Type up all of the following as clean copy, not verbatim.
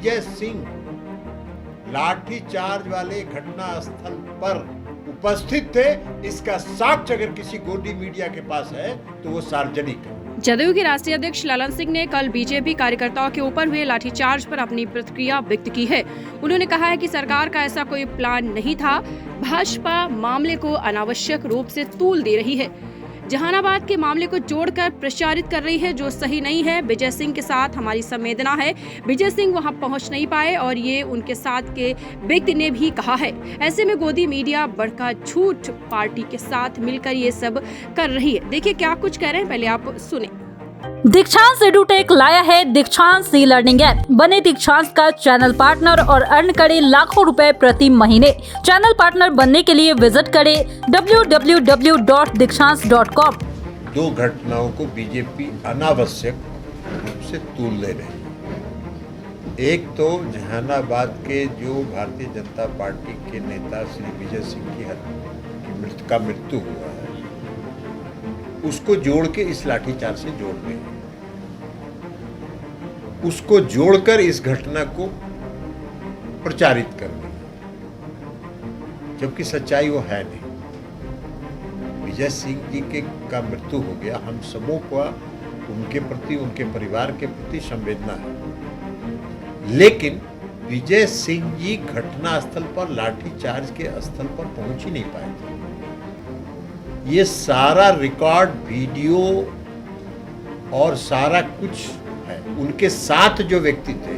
विजय सिंह लाठीचार्ज वाले घटना स्थल पर उपस्थित थे, इसका साक्ष्य अगर किसी गोदी मीडिया के पास है तो वो सार्वजनिक है। जदयू के राष्ट्रीय अध्यक्ष ललन सिंह ने कल बीजेपी कार्यकर्ताओं के ऊपर हुए लाठीचार्ज पर अपनी प्रतिक्रिया व्यक्त की है। उन्होंने कहा है कि सरकार का ऐसा कोई प्लान नहीं था, भाजपा मामले को अनावश्यक रूप से तूल दे रही है, जहानाबाद के मामले को जोड़कर प्रचारित कर रही है, जो सही नहीं है। विजय सिंह के साथ हमारी संवेदना है, विजय सिंह वहां पहुंच नहीं पाए और ये उनके साथ के व्यक्ति ने भी कहा है। ऐसे में गोदी मीडिया बड़का झूठ पार्टी के साथ मिलकर ये सब कर रही है। देखिए क्या कुछ कह रहे हैं, पहले आप सुने। दीक्षांत एडुटेक लाया है दीक्षांत ई लर्निंग ऐप। बने दीक्षांत का चैनल पार्टनर और अर्न करे लाखों रुपए प्रति महीने। चैनल पार्टनर बनने के लिए विजिट करें www.dikshans.com। दो घटनाओं को बीजेपी अनावश्यक रूप से तूल दे रही है। एक तो जहानाबाद के जो भारतीय जनता पार्टी के नेता श्री विजय सिंह की मृत्यु हुआ है, उसको जोड़ के इस लाठीचार्ज से जोड़ रहे हैं, उसको जोड़कर इस घटना को प्रचारित कर रहे हैं, जबकि सच्चाई वो है नहीं। विजय सिंह जी का मृत्यु हो गया, हम सबों को उनके प्रति, उनके परिवार के प्रति संवेदना है, लेकिन विजय सिंह जी घटना स्थल पर लाठीचार्ज के स्थल पर पहुंच ही नहीं पाए थे। ये सारा रिकॉर्ड, वीडियो और सारा कुछ है। उनके साथ जो व्यक्ति थे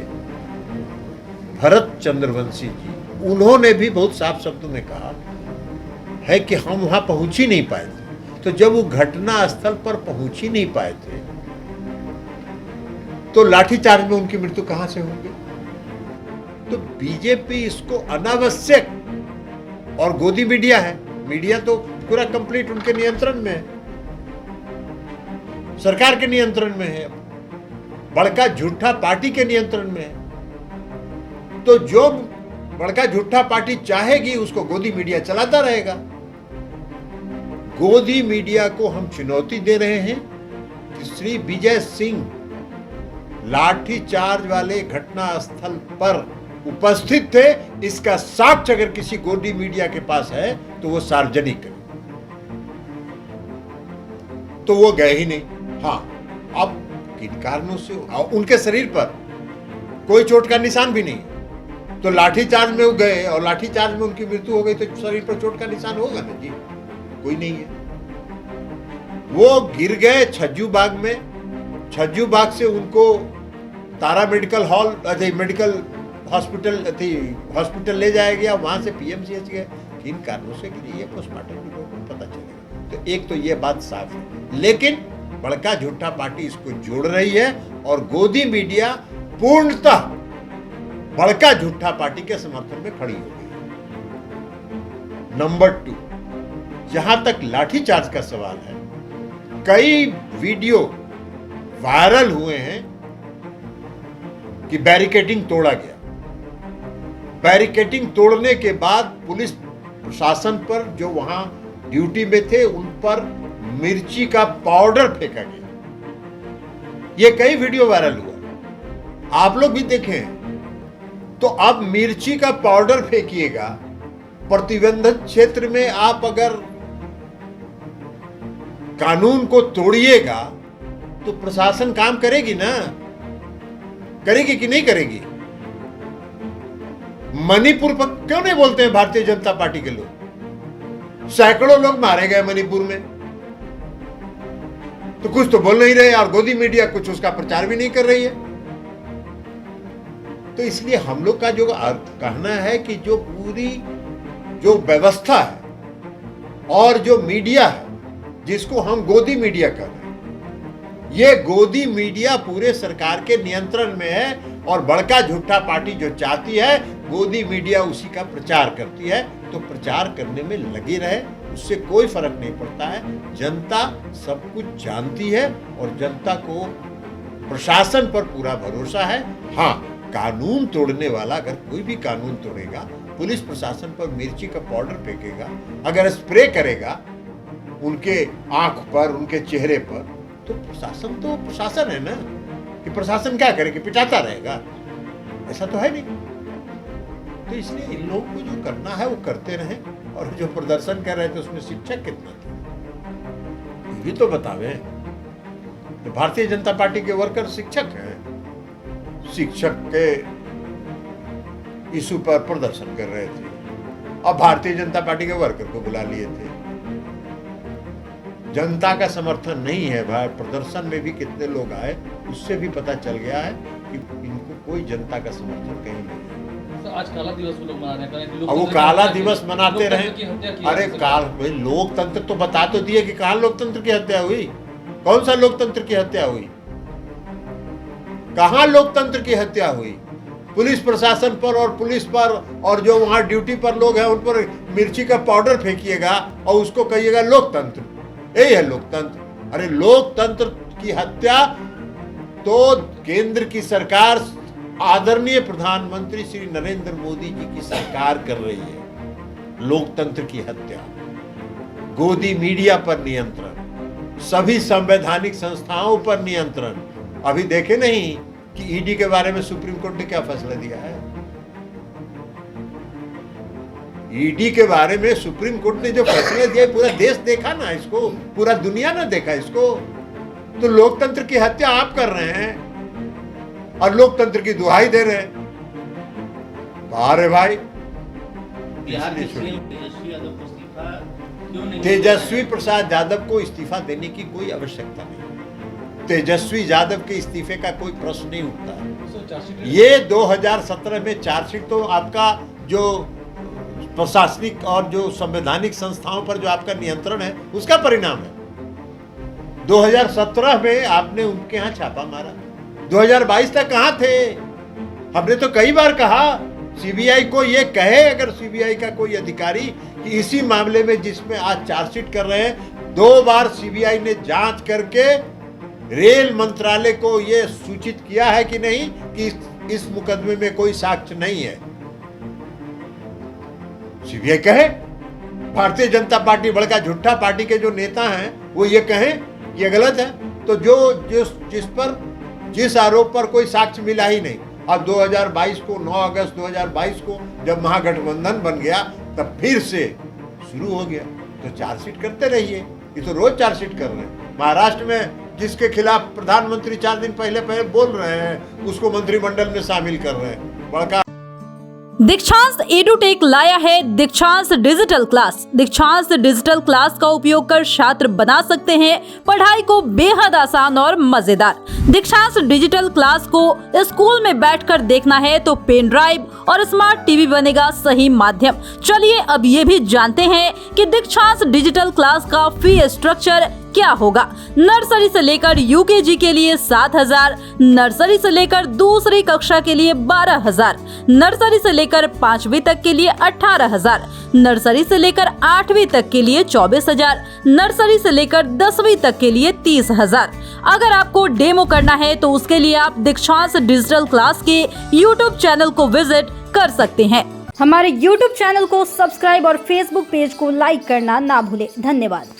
भरत चंद्रवंशी जी, उन्होंने भी बहुत साफ शब्दों में कहा है कि हम वहां पहुंच ही नहीं पाए थे। तो जब वो घटना स्थल पर पहुंच ही नहीं पाए थे तो लाठीचार्ज में उनकी मृत्यु कहां से होगी? तो बीजेपी इसको अनावश्यक, और गोदी मीडिया है, मीडिया तो पूरा कंप्लीट उनके नियंत्रण में है, सरकार के नियंत्रण में है, बड़का झूठा पार्टी के नियंत्रण में है। तो जो बड़का झूठा पार्टी चाहेगी उसको गोदी मीडिया चलाता रहेगा। गोदी मीडिया को हम चुनौती दे रहे हैं कि श्री विजय सिंह लाठीचार्ज वाले घटना स्थल पर उपस्थित थे, इसका साक्ष्य अगर किसी गोदी मीडिया के पास है तो वो सार्वजनिक है। तो वो गए ही नहीं। हाँ, अब किन कारणों से उनके शरीर पर कोई चोट का निशान भी नहीं, तो लाठीचार्ज में वो गए और लाठीचार्ज में उनकी मृत्यु हो गई, तो शरीर पर चोट का निशान होगा ना जी? कोई नहीं है। वो गिर गए छज्जू बाग में, छज्जू बाग से उनको तारा मेडिकल हॉस्पिटल ले जाया गया, वहां से पीएमसीएच गए। किन कारणों से गिरी, ये पोस्टमार्टम रिपोर्ट में पता चलेगा। तो एक तो ये बात साफ है, लेकिन बड़का झूठा पार्टी इसको जोड़ रही है और गोदी मीडिया पूर्णतः बड़का झूठा पार्टी के समर्थन में खड़ी हो गई। नंबर 2, जहां तक लाठीचार्ज का सवाल है, कई वीडियो वायरल हुए हैं कि बैरिकेडिंग तोड़ा गया। बैरिकेडिंग तोड़ने के बाद पुलिस प्रशासन पर, जो वहां ड्यूटी में थे, उन पर मिर्ची का पाउडर फेंका गया। ये कई वीडियो वायरल हुआ, आप लोग भी देखें। तो अब मिर्ची का पाउडर फेंकिएगा, प्रतिबंधित क्षेत्र में आप अगर कानून को तोड़िएगा तो प्रशासन काम करेगी ना? करेगी कि नहीं करेगी? मणिपुर पर क्यों नहीं बोलते हैं भारतीय जनता पार्टी के लोग? सैकड़ों लोग मारे गए मणिपुर में, तो कुछ तो बोल नहीं रहे, और गोदी मीडिया कुछ उसका प्रचार भी नहीं कर रही है। तो इसलिए हम लोग का जो कहना है कि जो पूरी जो व्यवस्था है और जो मीडिया है, जिसको हम गोदी मीडिया कर रहे हैं, ये गोदी मीडिया पूरे सरकार के नियंत्रण में है, और बड़का झूठा पार्टी जो चाहती है गोदी मीडिया उसी का प्रचार करती है। तो प्रचार करने में लगे रहे, उससे कोई फर्क नहीं पड़ता है। जनता सब कुछ जानती है और जनता को प्रशासन पर पूरा भरोसा है। हाँ, कानून तोड़ने वाला अगर कोई भी कानून तोड़ेगा, पुलिस प्रशासन पर मिर्ची का पाउडर फेंकेगा, अगर स्प्रे करेगा उनके आंख पर, उनके चेहरे पर, तो प्रशासन है ना, कि प्रशासन क्या करेगा? पिटाता रहेगा? ऐसा तो है नहीं। तो इसलिए इन लोगों को जो करना है वो करते रहें, और जो प्रदर्शन कर रहे थे उसमें शिक्षक कितना थे ये भी तो बतावे। तो भारतीय जनता पार्टी के वर्कर शिक्षक हैं, शिक्षक के इशू पर प्रदर्शन कर रहे थे और भारतीय जनता पार्टी के वर्कर को बुला लिए थे। जनता का समर्थन नहीं है भाई। प्रदर्शन में भी कितने लोग आए उससे भी पता चल गया है कि इनको कोई जनता का समर्थन कहीं नहीं है। तो आज काला दिवस लोग मना रहे हैं, अब वो काला दिवस मनाते रहे। अरे भाई लोकतंत्र तो बता तो दिए कि कहाँ लोकतंत्र की हत्या हुई, कौन सा लोकतंत्र की हत्या हुई, कहाँ लोकतंत्र की हत्या हुई। पुलिस प्रशासन पर और पुलिस पर और जो वहां ड्यूटी पर लोग हैं उन पर मिर्ची का पाउडर फेंकिएगा और उसको कहिएगा लोकतंत्र, यही है लोकतंत्र। अरे लोकतंत्र की हत्या तो केंद्र की सरकार, आदरणीय प्रधानमंत्री श्री नरेंद्र मोदी जी की सरकार कर रही है। लोकतंत्र की हत्या, गोदी मीडिया पर नियंत्रण, सभी संवैधानिक संस्थाओं पर नियंत्रण। अभी देखे नहीं कि ईडी के बारे में सुप्रीम कोर्ट ने क्या फैसला दिया है। ईडी के बारे में सुप्रीम कोर्ट ने जो फैसला दिया पूरा देश देखा ना इसको, पूरा दुनिया ना देखा इसको। तो लोकतंत्र की हत्या आप कर रहे हैं और लोकतंत्र की दुहाई दे रहे हैं। अरे भाई बिहार के सीएम तेजस्वी यादव को इस्तीफा क्यों नहीं? तेजस्वी प्रसाद यादव को इस्तीफा देने की कोई आवश्यकता नहीं। तेजस्वी यादव के इस्तीफे का कोई प्रश्न नहीं उठता। ये 2017 में चार्जशीट तो आपका जो प्रशासनिक और जो संवैधानिक संस्थाओं पर जो आपका नियंत्रण है उसका परिणाम है। 2017 में आपने उनके यहाँ छापा मारा, 2022 तक कहाँ थे? हमने तो कई बार कहा सीबीआई को ये कहे, अगर सीबीआई का कोई अधिकारी कि इसी मामले में जिसमें आज चार्जशीट कर रहे हैं 2 बार सीबीआई ने जांच करके रेल मंत्रालय को यह सूचित किया है कि नहीं कि इस मुकदमे में कोई साक्ष्य नहीं है। सीबीआई कहे, भारतीय जनता पार्टी बड़का झूठा पार्टी के जो नेता हैं वो ये कहें ये गलत है। तो जिस आरोप पर कोई साक्ष्य मिला ही नहीं, अब 2022 को 9 अगस्त 2022 को जब महागठबंधन बन गया तब फिर से शुरू हो गया। तो चार्जशीट करते रहिए, ये तो रोज चार्जशीट कर रहे हैं। महाराष्ट्र में जिसके खिलाफ प्रधानमंत्री 4 दिन पहले बोल रहे हैं उसको मंत्रिमंडल में शामिल कर रहे हैं। बड़का दीक्षांत एडुटेक लाया है दीक्षांत डिजिटल क्लास। दीक्षांत डिजिटल क्लास का उपयोग कर छात्र बना सकते हैं पढ़ाई को बेहद आसान और मजेदार। दीक्षांत डिजिटल क्लास को स्कूल में बैठकर देखना है तो पेन ड्राइव और स्मार्ट टीवी बनेगा सही माध्यम। चलिए अब ये भी जानते हैं कि दीक्षांत डिजिटल क्लास का फी स्ट्रक्चर क्या होगा। नर्सरी से लेकर यूकेजी के लिए 7,000, नर्सरी से लेकर दूसरी कक्षा के लिए 12,000, नर्सरी से लेकर 5वीं तक के लिए 18,000, नर्सरी से लेकर 8वीं तक के लिए 24,000, नर्सरी से लेकर 10वीं तक के लिए 30,000। अगर आपको डेमो करना है तो उसके लिए आप दीक्षांत डिजिटल क्लास के YouTube चैनल को विजिट कर सकते हैं। हमारे YouTube चैनल को सब्सक्राइब और Facebook पेज को लाइक करना ना भूलें। धन्यवाद।